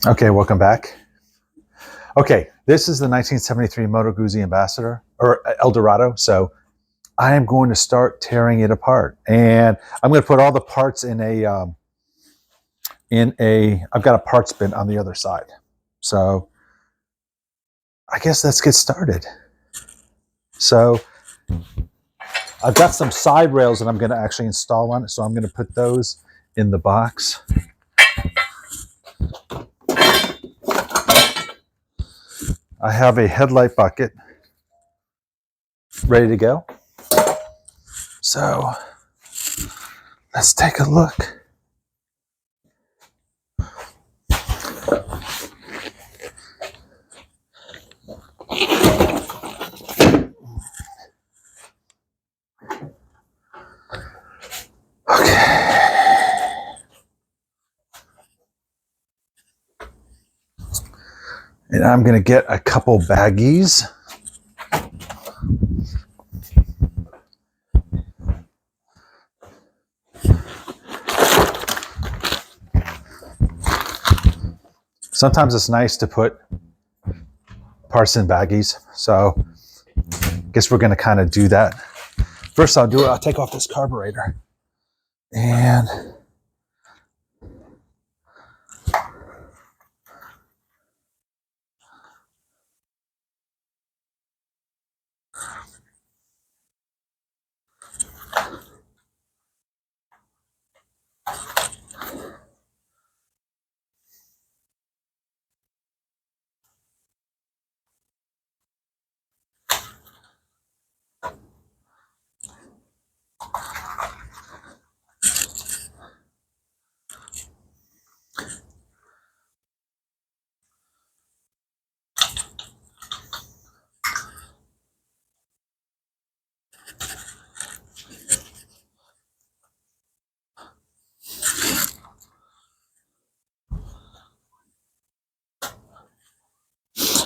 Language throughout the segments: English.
Okay, welcome back. Okay, this is the 1973 Moto Guzzi Ambassador or Eldorado. So I am going to start tearing it apart, and I'm going to put all the parts in a I've got a parts bin on the other side. So I guess let's get started. So I've got some side rails that I'm going to actually install on it. So I'm going to put those in the box. I have a headlight bucket ready to go. So let's take a look. And I'm going to get a couple baggies. Sometimes it's nice to put parts in baggies. So I guess we're going to kind of do that. First I'll take off this carburetor. And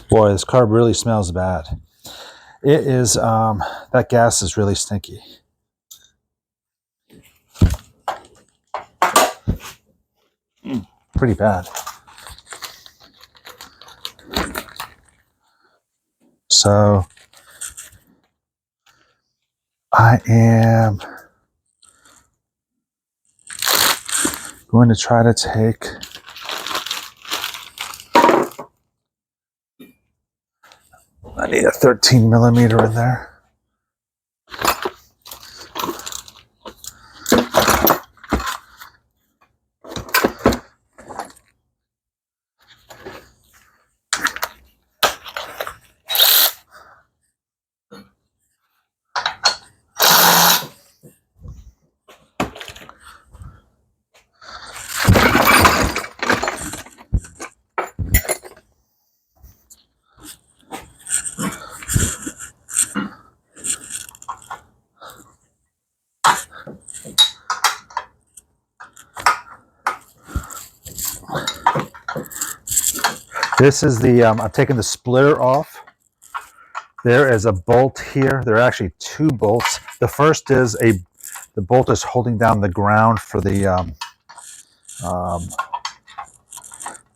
boy, this carb really smells bad. It is, that gas is really stinky. Pretty bad. So I am going to try to take I need a 13 millimeter in there. This is the, I'm taking the splitter off. There is a bolt here. There are actually two bolts. The first is the bolt is holding down the ground for the,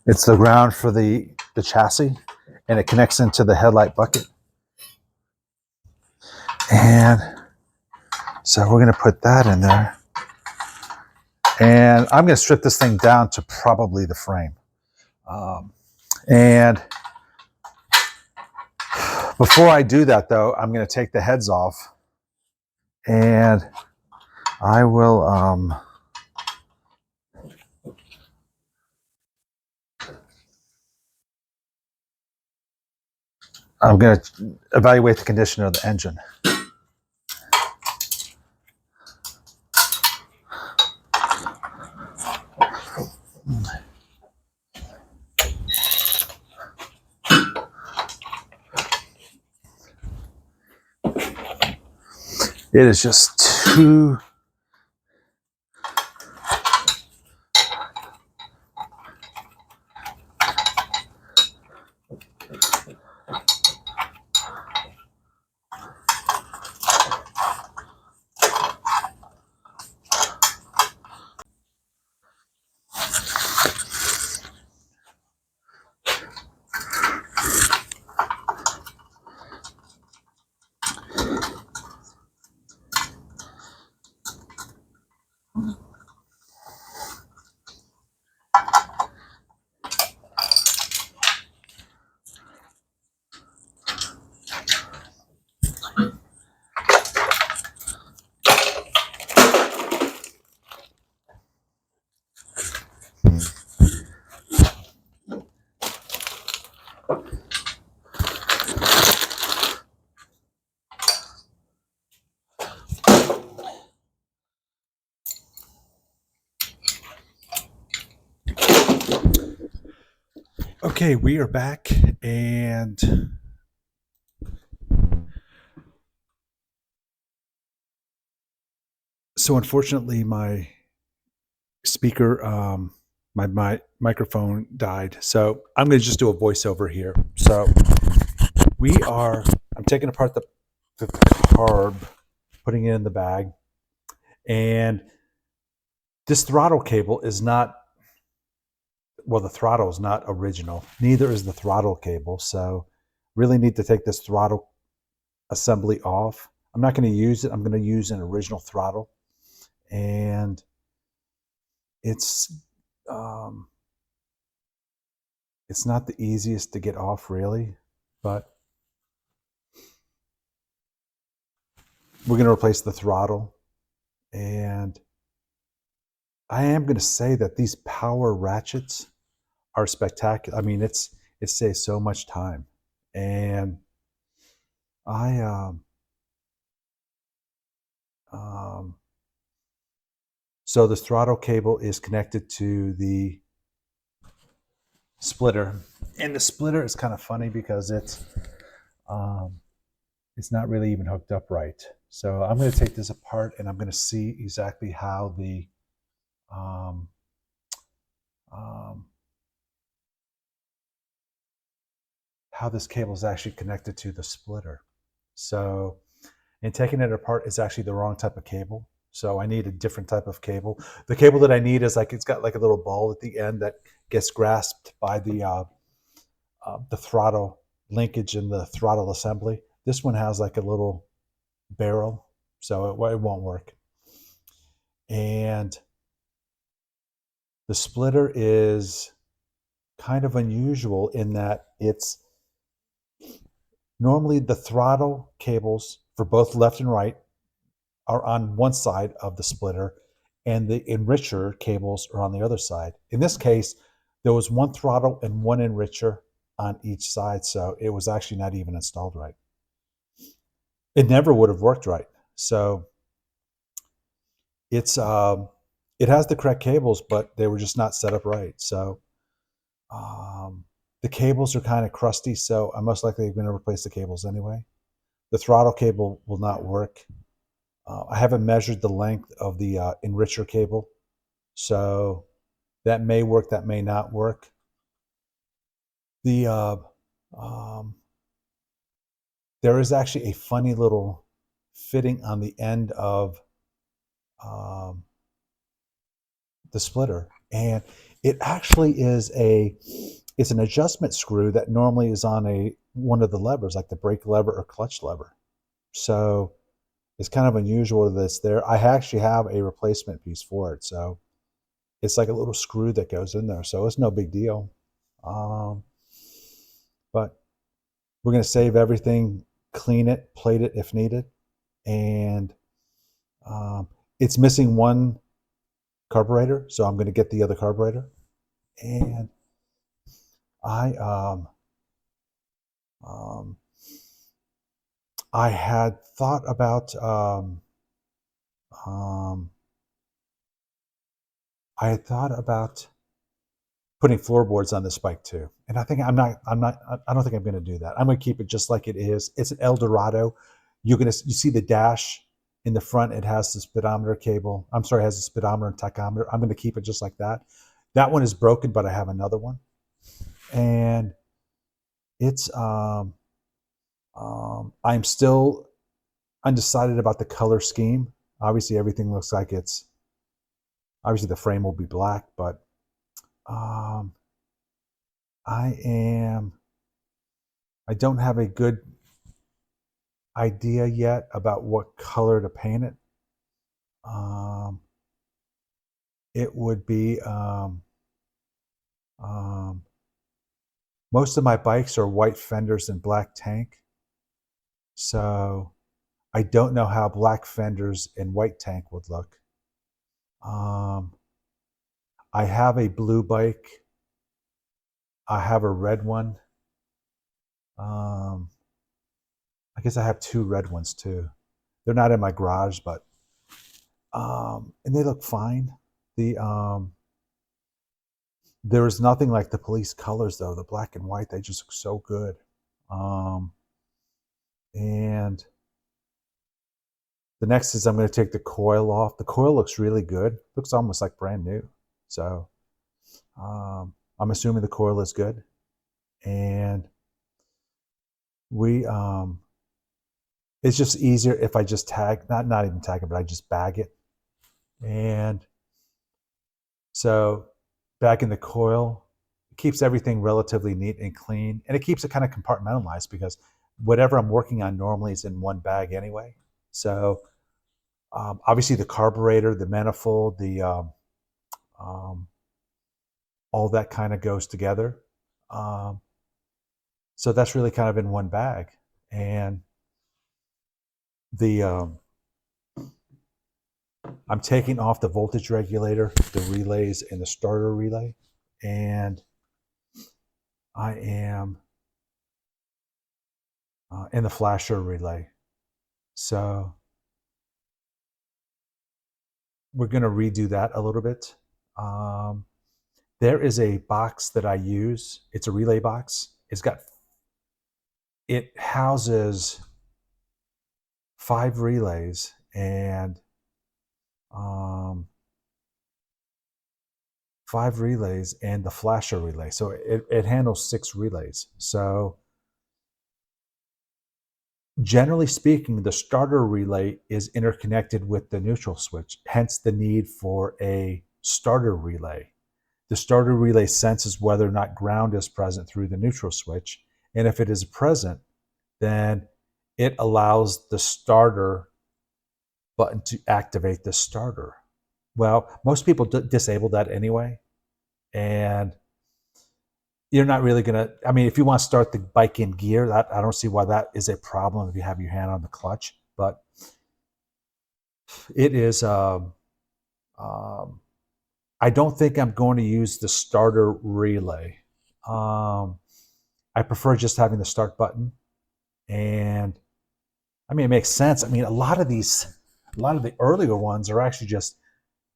it's the ground for the chassis, and it connects into the headlight bucket. And so we're going to put that in there. And I'm going to strip this thing down to probably the frame. And before I do that, though, I'm going to take the heads off, and I will I'm going to evaluate the condition of the engine. It is just too Okay, we are back, and so unfortunately, my speaker, my microphone died. So I'm going to just do a voiceover here. So I'm taking apart the carb, putting it in the bag, and this throttle cable is not, well, the throttle is not original. Neither is the throttle cable. So really need to take this throttle assembly off. I'm not going to use it. I'm going to use an original throttle, and it's um, it's not the easiest to get off, really, but we're going to replace the throttle. And I am going to say that these power ratchets are spectacular. I mean, it saves so much time. And I um, so the throttle cable is connected to the splitter, and the splitter is kind of funny because it's not really even hooked up right. So I'm going to take this apart, and I'm going to see exactly how the um, um, how this cable is actually connected to the splitter. So in taking it apart, it's actually the wrong type of cable. So I need a different type of cable. The cable that I need is like, it's got like a little ball at the end that gets grasped by the throttle linkage in the throttle assembly. This one has like a little barrel, so it won't work. And the splitter is kind of unusual in that it's normally the throttle cables for both left and right are on one side of the splitter, and the enricher cables are on the other side. In this case, there was one throttle and one enricher on each side, so it was actually not even installed right. It never would have worked right. So it's it has the correct cables, but they were just not set up right. So the cables are kind of crusty, so I'm most likely going to replace the cables anyway. The throttle cable will not work. I haven't measured the length of the enricher cable, so that may work, that may not work. The um, there is actually a funny little fitting on the end of um, the splitter, and it actually is it's an adjustment screw that normally is on one of the levers, like the brake lever or clutch lever. So it's kind of unusual that it's there. I actually have a replacement piece for it, so it's like a little screw that goes in there, so it's no big deal. Um, but we're going to save everything, clean it, plate it if needed, and it's missing one carburetor, so I'm going to get the other carburetor. And I um, I had thought about um, I had thought about putting floorboards on this bike too. And I think I don't think I'm going to do that. I'm going to keep it just like it is. It's an Eldorado. You see the dash in the front. It has the speedometer cable. I'm sorry, it has the speedometer and tachometer. I'm going to keep it just like that. That one is broken, but I have another one. And it's I'm still undecided about the color scheme. Obviously, everything looks like obviously the frame will be black, but um, I don't have a good idea yet about what color to paint it. Um, it would be um, most of my bikes are white fenders and black tank, so I don't know how black fenders and white tank would look. Um, I have a blue bike. I have a red one. Um, I guess I have two red ones too. They're not in my garage, but and they look fine. The There is nothing like the police colors, though. The black and white, they just look so good. And the next is I'm going to take the coil off. The coil looks really good. Looks almost like brand new. So I'm assuming the coil is good. And it's just easier if I just not even tag it, but I just bag it. And so back in the coil, it keeps everything relatively neat and clean. And it keeps it kind of compartmentalized because whatever I'm working on normally is in one bag anyway. So obviously the carburetor, the manifold, all that kind of goes together. So that's really kind of in one bag. And I'm taking off the voltage regulator, the relays, and the starter relay. And I am in the flasher relay. So we're going to redo that a little bit. There is a box that I use. It's a relay box. It houses 5 relays and 5 relays and the flasher relay. So it handles 6 relays. So generally speaking, the starter relay is interconnected with the neutral switch, hence the need for a starter relay. The starter relay senses whether or not ground is present through the neutral switch. And if it is present, then it allows the starter button to activate the starter. Well, most people disable that anyway. And you're not really going to, I mean, if you want to start the bike in gear, I don't see why that is a problem if you have your hand on the clutch. But it is, I don't think I'm going to use the starter relay. I prefer just having the start button. And I mean, it makes sense. I mean, a lot of the earlier ones are actually just,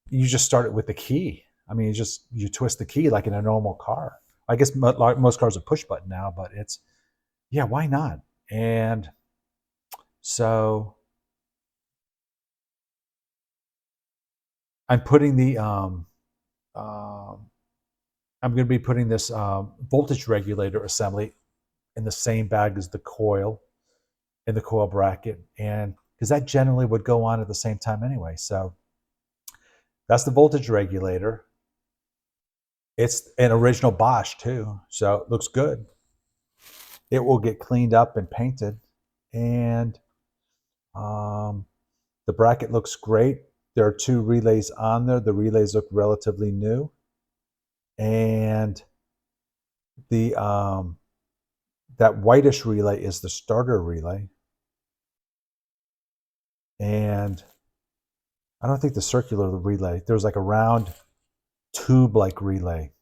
you just start it with the key. I mean, you twist the key like in a normal car. I guess most cars are push button now, but yeah, why not? And so I'm putting I'm going to be putting this voltage regulator assembly in the same bag as the coil in the coil bracket, and because that generally would go on at the same time anyway. So that's the voltage regulator. It's an original Bosch too, so it looks good. It will get cleaned up and painted, and the bracket looks great. There are 2 relays on there. The relays look relatively new, and the that whitish relay is the starter relay, and I don't think the circular relay. There's like a round tube-like relay.